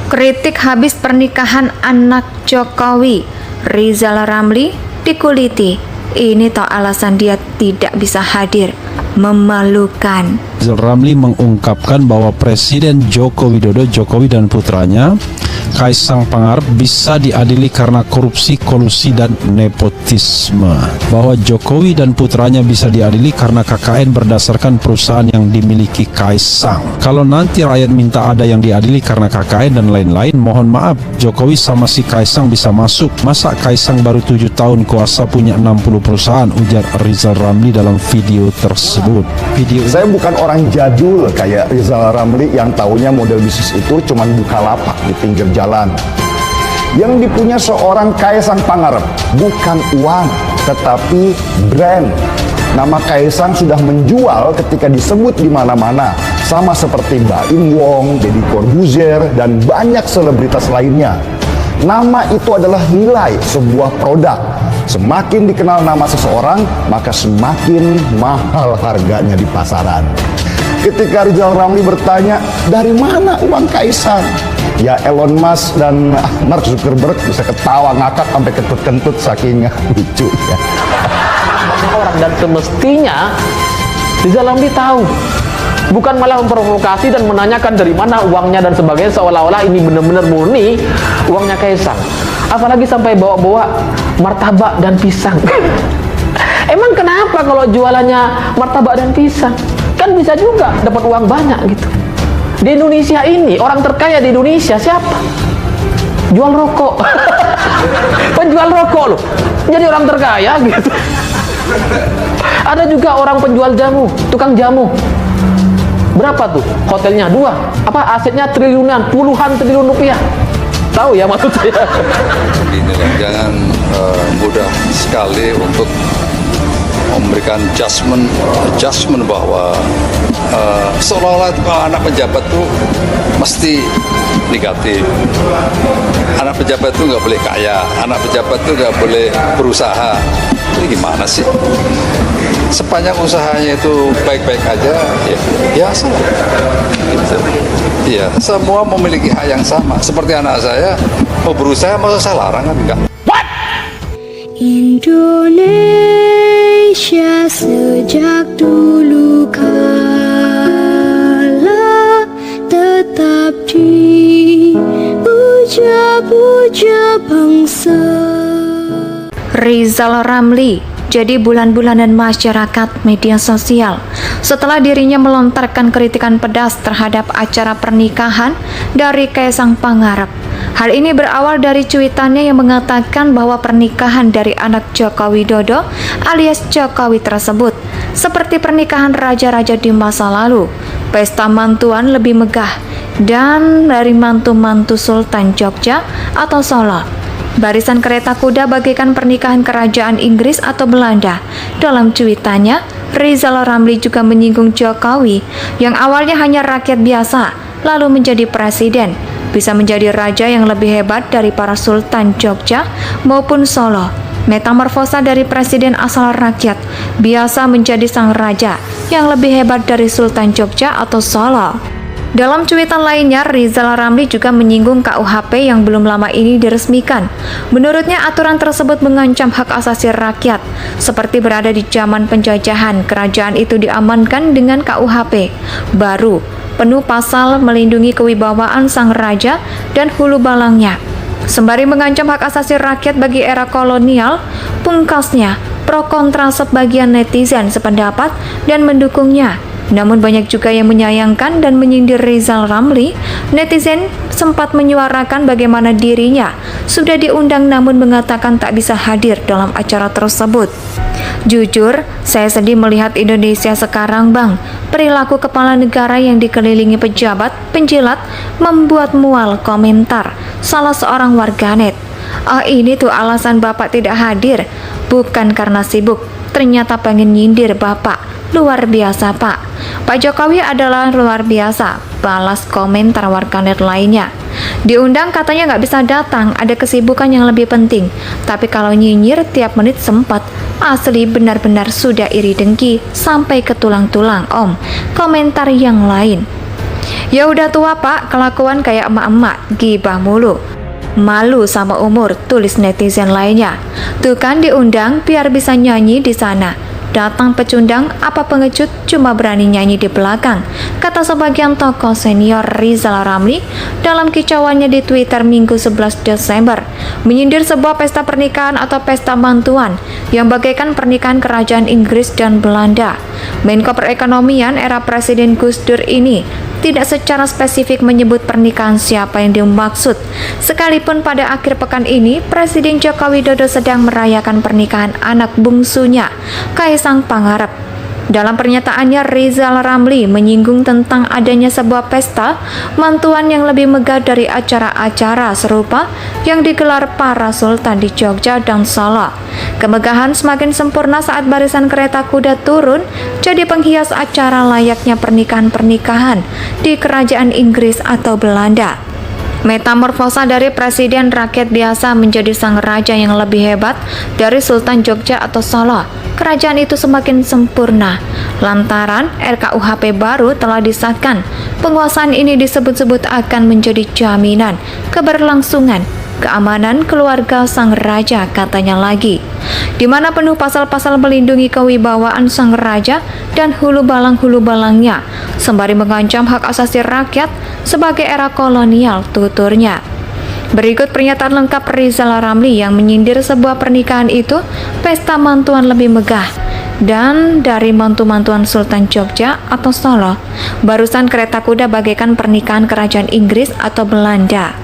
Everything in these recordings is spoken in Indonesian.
Kritik habis pernikahan anak Jokowi, Rizal Ramli dikuliti. Ini tak alasan dia tidak bisa hadir. Memalukan. Rizal Ramli mengungkapkan bahwa Presiden Joko Widodo, Jokowi dan putranya Kaisang Pangarep bisa diadili karena korupsi, kolusi dan nepotisme. Bahwa Jokowi dan putranya bisa diadili karena KKN berdasarkan perusahaan yang dimiliki Kaisang. Kalau nanti rakyat minta ada yang diadili karena KKN dan lain-lain, mohon maaf, Jokowi sama si Kaisang bisa masuk. Masa Kaisang baru 7 tahun kuasa punya 60 perusahaan, ujar Rizal Ramli dalam video tersebut. Saya bukan orang jadul kayak Rizal Ramli yang taunya model bisnis itu cuman buka lapak di pinggir jalan. Yang dipunya seorang Kaisang Pangarep bukan uang, tetapi brand. Nama Kaisang sudah menjual ketika disebut di mana-mana, sama seperti Mbak Im Wong, Deddy Corbuzier, dan banyak selebritas lainnya. Nama itu adalah nilai sebuah produk. Semakin dikenal nama seseorang, maka semakin mahal harganya di pasaran. Ketika Rizal Ramli bertanya, dari mana uang Kaisang? Ya Elon Musk dan Mark Zuckerberg bisa ketawa ngakak sampai kentut-kentut saking lucunya. Orang dan semestinya Rizal Ramli tahu, bukan malah memprovokasi dan menanyakan dari mana uangnya dan sebagainya, seolah-olah ini benar-benar murni uangnya Kaisang. Apalagi sampai bawa-bawa martabak dan pisang. Emang kenapa kalau jualannya martabak dan pisang? Kan bisa juga dapat uang banyak gitu. Di Indonesia ini, orang terkaya di Indonesia siapa? Jual rokok. Penjual rokok loh, jadi orang terkaya gitu. Ada juga orang penjual jamu, tukang jamu. Berapa tuh hotelnya? 2. Apa asetnya triliunan, puluhan triliun rupiah. Tahu ya maksud saya? Inilah, jangan mudah sekali untuk memberikan adjustment bahwa seolah-olah kalau anak pejabat tuh mesti negatif. Anak pejabat tuh nggak boleh kaya, anak pejabat tuh nggak boleh berusaha. Ini gimana sih? Sepanjang usahanya itu baik-baik aja, ya biasa. Gitu. Iya, semua memiliki hak yang sama. Seperti anak saya mau berusaha, masa saya larang kan enggak? Indonesia sejak dulu kala tetap dipuja-puja bangsa. Rizal Ramli jadi bulan-bulanan masyarakat media sosial setelah dirinya melontarkan kritikan pedas terhadap acara pernikahan dari Kaisang Pangarep. Hal ini berawal dari cuitannya yang mengatakan bahwa pernikahan dari anak Joko Widodo alias Jokowi tersebut seperti pernikahan raja-raja di masa lalu. Pesta mantuan lebih megah dan dari mantu-mantu Sultan Jogja atau Solo. Barisan kereta kuda bagaikan pernikahan kerajaan Inggris atau Belanda. Dalam cuitannya, Rizal Ramli juga menyinggung Jokowi yang awalnya hanya rakyat biasa, lalu menjadi presiden, bisa menjadi raja yang lebih hebat dari para Sultan Jogja maupun Solo. Metamorfosa dari presiden asal rakyat, biasa menjadi sang raja yang lebih hebat dari Sultan Jogja atau Solo. Dalam cuitan lainnya, Rizal Ramli juga menyinggung KUHP yang belum lama ini diresmikan. Menurutnya, aturan tersebut mengancam hak asasi rakyat. Seperti berada di zaman penjajahan, kerajaan itu diamankan dengan KUHP baru, penuh pasal melindungi kewibawaan sang raja dan hulu balangnya. Sembari mengancam hak asasi rakyat bagi era kolonial, pungkasnya pro kontra sebagian netizen sependapat dan mendukungnya. Namun banyak juga yang menyayangkan dan menyindir Rizal Ramli. Netizen sempat menyuarakan bagaimana dirinya sudah diundang namun mengatakan tak bisa hadir dalam acara tersebut. Jujur, saya sedih melihat Indonesia sekarang, Bang. Perilaku kepala negara yang dikelilingi pejabat, penjilat, membuat mual, komentar salah seorang warganet. Oh, ini tuh alasan Bapak tidak hadir. Bukan karena sibuk, ternyata pengen nyindir Bapak. Luar biasa, Pak. Pak Jokowi adalah luar biasa, balas komentar warganet lainnya. Diundang katanya nggak bisa datang, ada kesibukan yang lebih penting. Tapi kalau nyinyir tiap menit sempat. Asli benar-benar sudah iri dengki sampai ke tulang-tulang, Om. Komentar yang lain. Ya udah tua pak, kelakuan kayak emak-emak, gibah mulu. Malu sama umur, tulis netizen lainnya. Tuh kan diundang biar bisa nyanyi di sana. Datang pecundang, apa pengecut, cuma berani nyanyi di belakang, kata sebagian tokoh senior Rizal Ramli dalam kicauannya di Twitter Minggu 11 Desember, menyindir sebuah pesta pernikahan atau pesta mantuan yang bagaikan pernikahan kerajaan Inggris dan Belanda. Menko Perekonomian era Presiden Gus Dur ini tidak secara spesifik menyebut pernikahan siapa yang dimaksud. Sekalipun pada akhir pekan ini, Presiden Joko Widodo sedang merayakan pernikahan anak bungsunya, Kaisang Pangarep. Dalam pernyataannya, Rizal Ramli menyinggung tentang adanya sebuah pesta mantuan yang lebih megah dari acara-acara serupa yang digelar para sultan di Jogja dan Solo. Kemegahan semakin sempurna saat barisan kereta kuda turun jadi penghias acara layaknya pernikahan-pernikahan di kerajaan Inggris atau Belanda. Metamorfosa dari presiden rakyat biasa menjadi sang raja yang lebih hebat dari Sultan Jogja atau Solo. Kerajaan itu semakin sempurna lantaran RKUHP baru telah disahkan. Penguasaan ini disebut-sebut akan menjadi jaminan keberlangsungan keamanan keluarga sang raja, katanya lagi, di mana penuh pasal-pasal melindungi kewibawaan sang raja dan hulu balangnya, sembari mengancam hak asasi rakyat sebagai era kolonial, tuturnya. Berikut pernyataan lengkap Rizal Ramli yang menyindir sebuah pernikahan itu pesta mantuan lebih megah dan dari mantu-mantuan Sultan Jogja atau Solo. Barusan kereta kuda bagaikan pernikahan kerajaan Inggris atau Belanda.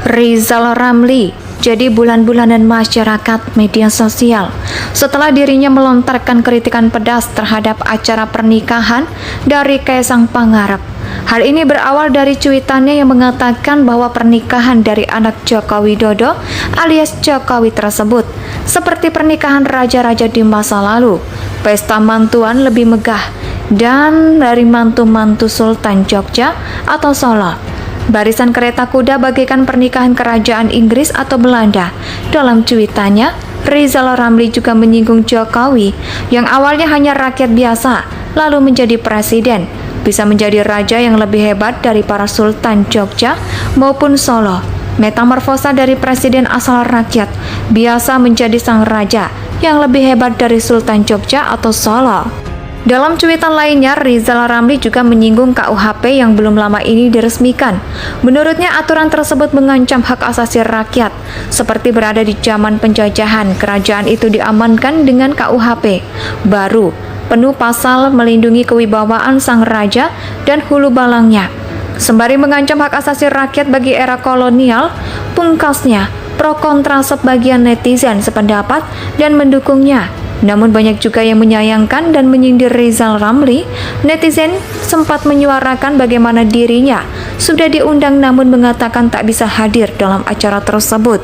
Rizal Ramli jadi bulan-bulanan masyarakat media sosial setelah dirinya melontarkan kritikan pedas terhadap acara pernikahan dari Kaisang Pangarep. Hal ini berawal dari cuitannya yang mengatakan bahwa pernikahan dari anak Joko Widodo alias Jokowi tersebut seperti pernikahan raja-raja di masa lalu. Pesta mantuan lebih megah dan dari mantu-mantu Sultan Jogja atau Solo. Barisan kereta kuda bagaikan pernikahan kerajaan Inggris atau Belanda. Dalam cuitannya, Rizal Ramli juga menyinggung Jokowi yang awalnya hanya rakyat biasa, lalu menjadi presiden, bisa menjadi raja yang lebih hebat dari para Sultan Jogja maupun Solo. Metamorfosa dari presiden asal rakyat biasa menjadi sang raja yang lebih hebat dari Sultan Jogja atau Solo. Dalam cuitan lainnya, Rizal Ramli juga menyinggung KUHP yang belum lama ini diresmikan. Menurutnya, aturan tersebut mengancam hak asasi rakyat, seperti berada di zaman penjajahan. Kerajaan itu diamankan dengan KUHP baru, penuh pasal melindungi kewibawaan sang raja dan hulu balangnya. Sembari mengancam hak asasi rakyat bagi era kolonial, pungkasnya pro kontra sebagian netizen sependapat dan mendukungnya. Namun banyak juga yang menyayangkan dan menyindir Rizal Ramli. Netizen sempat menyuarakan bagaimana dirinya sudah diundang namun mengatakan tak bisa hadir dalam acara tersebut.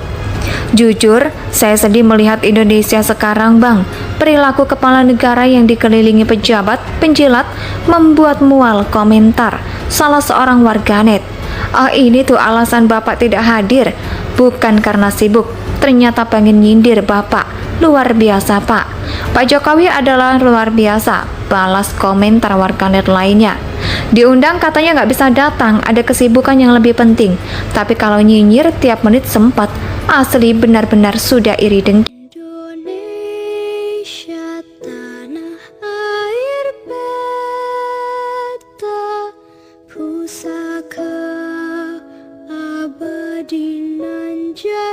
Jujur, saya sedih melihat Indonesia sekarang, Bang. Perilaku kepala negara yang dikelilingi pejabat, penjilat, membuat mual, komentar salah seorang warganet. Oh, ini tuh alasan Bapak tidak hadir, bukan karena sibuk. Ternyata pengen nyindir Bapak. Luar biasa, Pak. Pak Jokowi adalah luar biasa, balas komentar warganet lainnya. Diundang katanya nggak bisa datang, ada kesibukan yang lebih penting. Tapi kalau nyinyir tiap menit sempat, asli benar-benar sudah iri dengki. Indonesia tanah air beta, pusaka abadi nan jaya.